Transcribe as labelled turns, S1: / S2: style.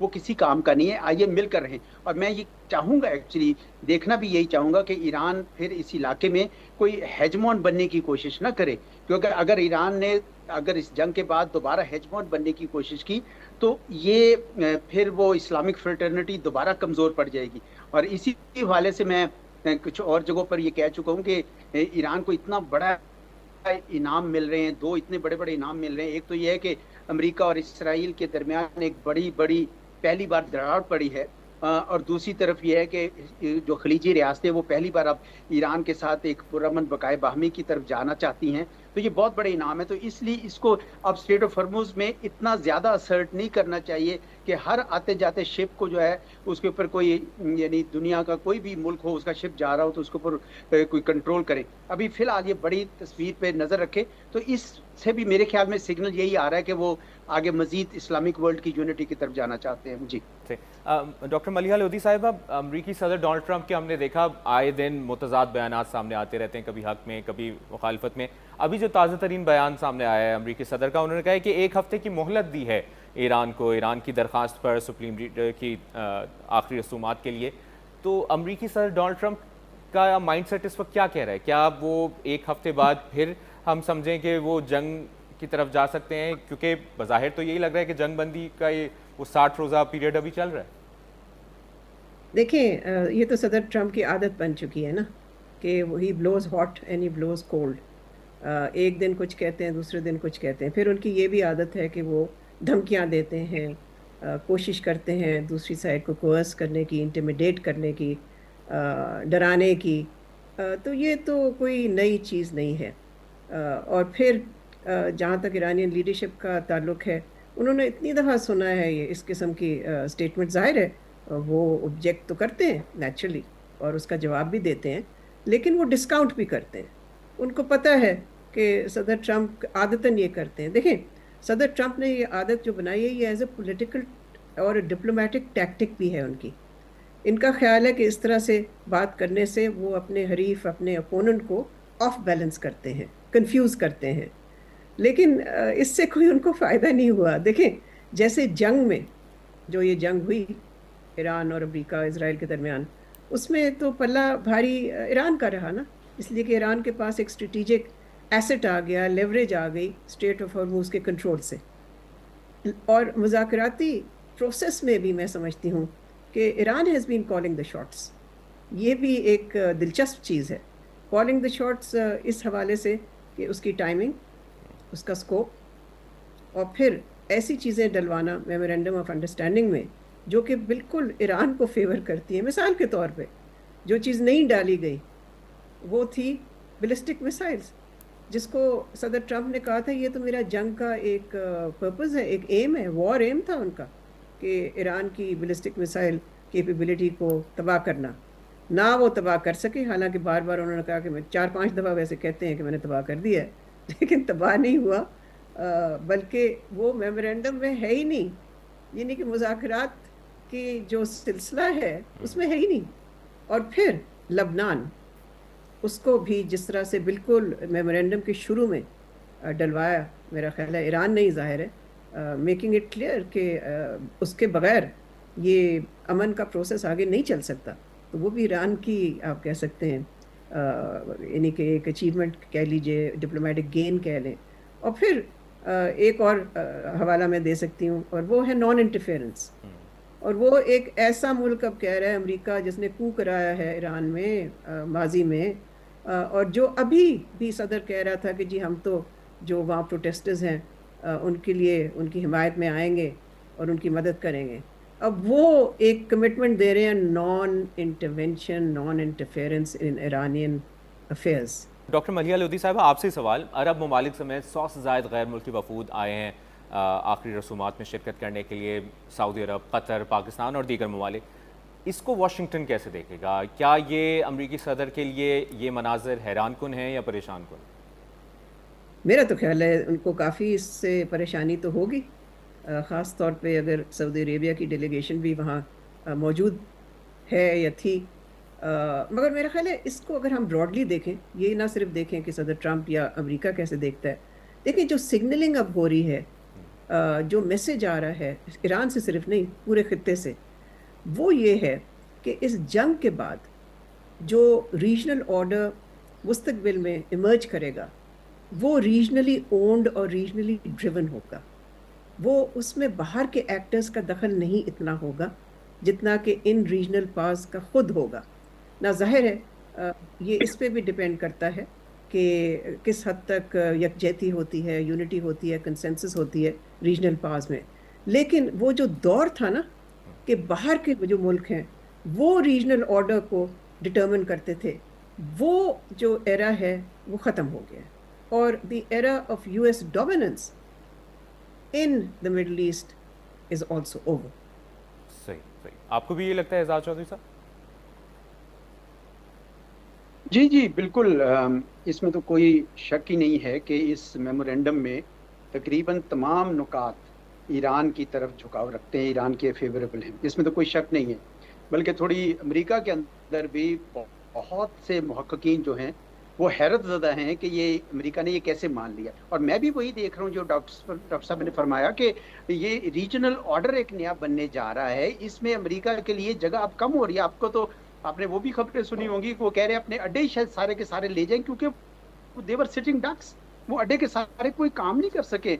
S1: وہ کسی کام کا نہیں ہے. آئیے مل کر رہیں. اور میں یہ چاہوں گا ایکچولی دیکھنا بھی یہی چاہوں گا کہ ایران پھر اس علاقے میں کوئی ہیجمون بننے کی کوشش نہ کرے, کیونکہ اگر ایران نے اگر اس جنگ کے بعد دوبارہ ہیجمون بننے کی کوشش کی تو یہ پھر وہ اسلامک فریٹرنیٹی دوبارہ کمزور پڑ جائے گی. اور اسی حوالے سے میں کچھ اور جگہوں پر یہ کہہ چکا ہوں کہ ایران کو اتنا بڑا انعام مل رہے ہیں, دو اتنے بڑے بڑے انعام مل رہے ہیں. ایک تو یہ ہے کہ امریکہ اور اسرائیل کے درمیان ایک بڑی پہلی بار دراڑ پڑی ہے, اور دوسری طرف یہ ہے کہ جو خلیجی ریاستیں وہ پہلی بار اب ایران کے ساتھ ایک پرامن بقائے باہمی کی طرف جانا چاہتی ہیں. تو یہ بہت بڑے انعام ہے. تو اس لیے اس کو اب اسٹریٹ آف ہرمز میں اتنا زیادہ اسرٹ نہیں کرنا چاہیے کہ ہر آتے جاتے شپ کو جو ہے اس کے اوپر کوئی یعنی دنیا کا کوئی بھی ملک ہو اس کا شپ جا رہا ہو تو اس کے اوپر کوئی کنٹرول کرے. ابھی فی الحال یہ بڑی تصویر پہ نظر رکھے. تو اس سے بھی میرے خیال میں سگنل یہی آ رہا ہے کہ وہ آگے مزید اسلامک ورلڈ کی یونٹی کی طرف جانا چاہتے ہیں. جی
S2: ڈاکٹر ملیحہ لودھی صاحبہ, امریکی صدر ڈونلڈ ٹرمپ کے ہم نے دیکھا آئے دن متضاد بیانات سامنے آتے رہتے ہیں, کبھی حق میں کبھی مخالفت میں. ابھی جو تازہ ترین بیان سامنے آیا ہے امریکی صدر کا, انہوں نے کہا ہے کہ 1 ہفتے کی مہلت دی ہے ایران کو, ایران کی درخواست پر سپریم لیڈر کی آخری رسومات کے لیے. تو امریکی صدر ڈونلڈ ٹرمپ کا مائنڈ سیٹ اس وقت کیا کہہ رہا ہے؟ کیا وہ 1 ہفتے بعد پھر ہم سمجھیں کہ وہ جنگ کی طرف جا سکتے ہیں؟ کیونکہ بظاہر تو یہی لگ رہا ہے کہ جنگ بندی کا وہ 60 روزہ پیریڈ ابھی چل رہا ہے.
S3: دیکھیں یہ تو صدر ٹرمپ کی عادت بن چکی ہے نا کہ he blows hot and he blows cold. ایک دن کچھ کہتے ہیں, دوسرے دن کچھ کہتے ہیں. پھر ان کی یہ بھی عادت ہے کہ وہ دھمکیاں دیتے ہیں, کوشش کرتے ہیں دوسری سائڈ کو کوئرس کرنے کی, انٹیمیڈیٹ کرنے کی, ڈرانے کی. تو یہ تو کوئی نئی چیز نہیں ہے. اور پھر جہاں تک ایرانین لیڈرشپ کا تعلق ہے, انہوں نے اتنی دفعہ سنا ہے یہ اس قسم کی اسٹیٹمنٹ. ظاہر ہے وہ آبجیکٹ تو کرتے ہیں نیچرلی اور اس کا جواب بھی دیتے ہیں, لیکن وہ ڈسکاؤنٹ بھی کرتے ہیں. ان کو پتہ ہے کہ صدر ٹرمپ عادتاً یہ کرتے ہیں. دیکھیں صدر ٹرمپ نے یہ عادت جو بنائی ہے یہ ایز اے پولیٹیکل اور ڈپلومیٹک ٹیکٹک بھی ہے ان کی. ان کا خیال ہے کہ اس طرح سے بات کرنے سے وہ اپنے حریف, اپنے اپوننٹ کو آف بیلنس کرتے ہیں, کنفیوز کرتے ہیں. لیکن اس سے کوئی ان کو فائدہ نہیں ہوا. دیکھیں جیسے جنگ میں جو یہ جنگ ہوئی ایران اور امریکہ اسرائیل کے درمیان, اس میں تو پلہ بھاری ایران کا رہا نا, اس لیے کہ ایران کے پاس ایک اسٹریٹجک ایسٹ آ گیا, لیوریج آ گئی اسٹریٹ آف ہارموز کے کنٹرول سے. اور مذاکراتی پروسیس میں بھی میں سمجھتی ہوں کہ Iran has been calling the shots. یہ بھی ایک دلچسپ چیز ہے, کالنگ دا شاٹس اس حوالے سے کہ اس کی ٹائمنگ, اس کا سکوپ, اور پھر ایسی چیزیں ڈلوانا میمورینڈم آف انڈرسٹینڈنگ میں جو کہ بالکل ایران کو فیور کرتی ہیں. مثال کے طور پہ جو چیز نہیں ڈالی گئی وہ تھی بیلسٹک میسائلز, جس کو صدر ٹرمپ نے کہا تھا یہ تو میرا جنگ کا ایک پرپز ہے, ایک ایم ہے, وار ایم تھا ان کا کہ ایران کی بیلسٹک میسائل کیپیبلٹی کو تباہ کرنا. نہ وہ تباہ کر سکے, حالانکہ بار بار انہوں نے کہا کہ میں 4-5 دفعہ ویسے کہتے ہیں کہ میں نے تباہ کر دیا ہے, لیکن تباہ نہیں ہوا, بلکہ وہ میمورینڈم میں ہے ہی نہیں. یعنی کہ مذاکرات کی جو سلسلہ ہے اس میں ہے ہی نہیں. اور پھر لبنان, اس کو بھی جس طرح سے بالکل میمورینڈم کے شروع میں ڈلوایا, میرا خیال ہے ایران نہیں, ظاہر ہے میکنگ اٹ کلیئر کہ اس کے بغیر یہ امن کا پروسیس آگے نہیں چل سکتا. تو وہ بھی ایران کی آپ کہہ سکتے ہیں یعنی کہ ایک اچیومنٹ کہہ لیجئے, ڈپلومیٹک گین کہہ لیں. اور پھر ایک اور حوالہ میں دے سکتی ہوں, اور وہ ہے نان انٹرفیئرنس. اور وہ ایک ایسا ملک اب کہہ رہا ہے امریکہ جس نے کو کرایا ہے ایران میں ماضی میں, اور جو ابھی بھی صدر کہہ رہا تھا کہ جی ہم تو جو وہاں پروٹیسٹرز ہیں ان کے لیے ان کی حمایت میں آئیں گے اور ان کی مدد کریں گے. اب وہ ایک کمٹمنٹ دے رہے ہیں non intervention, non interference in Iranian affairs.
S2: Doctor Maleeha Lodhi صاحبہ آپ سے سوال, عرب ممالک سمیت 100 سے زائد غیر ملکی وفود آئے ہیں آخری رسومات میں شرکت کرنے کے لیے, سعودی عرب, قطر, پاکستان اور دیگر ممالک. اس کو واشنگٹن کیسے دیکھے گا؟ کیا یہ امریکی صدر کے لیے یہ مناظر حیران کن ہیں یا پریشان کن؟
S3: میرا تو خیال ہے ان کو کافی اس سے پریشانی تو ہوگی, خاص طور پہ اگر سعودی عربیہ کی ڈیلیگیشن بھی وہاں موجود ہے یا تھی. مگر میرا خیال ہے اس کو اگر ہم براڈلی دیکھیں, یہ نہ صرف دیکھیں کہ صدر ٹرمپ یا امریکہ کیسے دیکھتا ہے, دیکھیں جو سگنلنگ اب ہو رہی ہے جو میسج آ رہا ہے ایران سے صرف نہیں پورے خطے سے، وہ یہ ہے کہ اس جنگ کے بعد جو ریجنل آرڈر مستقبل میں ایمرج کرے گا وہ ریجنلی اونڈ اور ریجنلی ڈریون ہوگا. وہ اس میں باہر کے ایکٹرز کا دخل نہیں اتنا ہوگا جتنا کہ ان ریجنل پاورز کا خود ہوگا. نہ ظاہر ہے یہ اس پہ بھی ڈپینڈ کرتا ہے کہ کس حد تک یکجہتی ہوتی ہے، یونٹی ہوتی ہے، کنسنسس ہوتی ہے ریجنل پاورز میں. لیکن وہ جو دور تھا نا کہ باہر کے جو ملک ہیں وہ ریجنل آرڈر کو ڈٹرمن کرتے تھے، وہ جو ایرا ہے وہ ختم ہو گیا. اور the era of U S dominance in the Middle East is also over.
S2: صحیح صحیح. آپ کو بھی یہ لگتا ہے اعزاز چودھری صاحب؟
S1: جی جی بالکل، اس میں تو کوئی شک ہی نہیں ہے کہ اس میمورینڈم میں تقریباً تمام نکات ایران کی طرف جھکاؤ رکھتے ہیں، ایران کے فیوریبل ہیں، اس میں تو کوئی شک نہیں ہے. بلکہ تھوڑی امریکہ کے اندر بھی بہت سے محققین جو ہیں وہ حیرت زدہ ہیں کہ یہ امریکہ نے یہ کیسے مان لیا. اور میں بھی وہی دیکھ رہا ہوں جو ڈاکٹر صاحب نے فرمایا کہ یہ ریجنل آرڈر ایک نیا بننے جا رہا ہے، اس میں امریکہ کے لیے جگہ اب کم ہو رہی ہے. آپ کو تو آپ نے وہ بھی خبریں سنی ہوں گی کہ وہ کہہ رہے ہیں اپنے اڈے شاید سارے کے سارے لے جائیں، کیونکہ دیور سٹنگ ڈکس، وہ اڈے کے سارے کوئی کام نہیں کر سکے.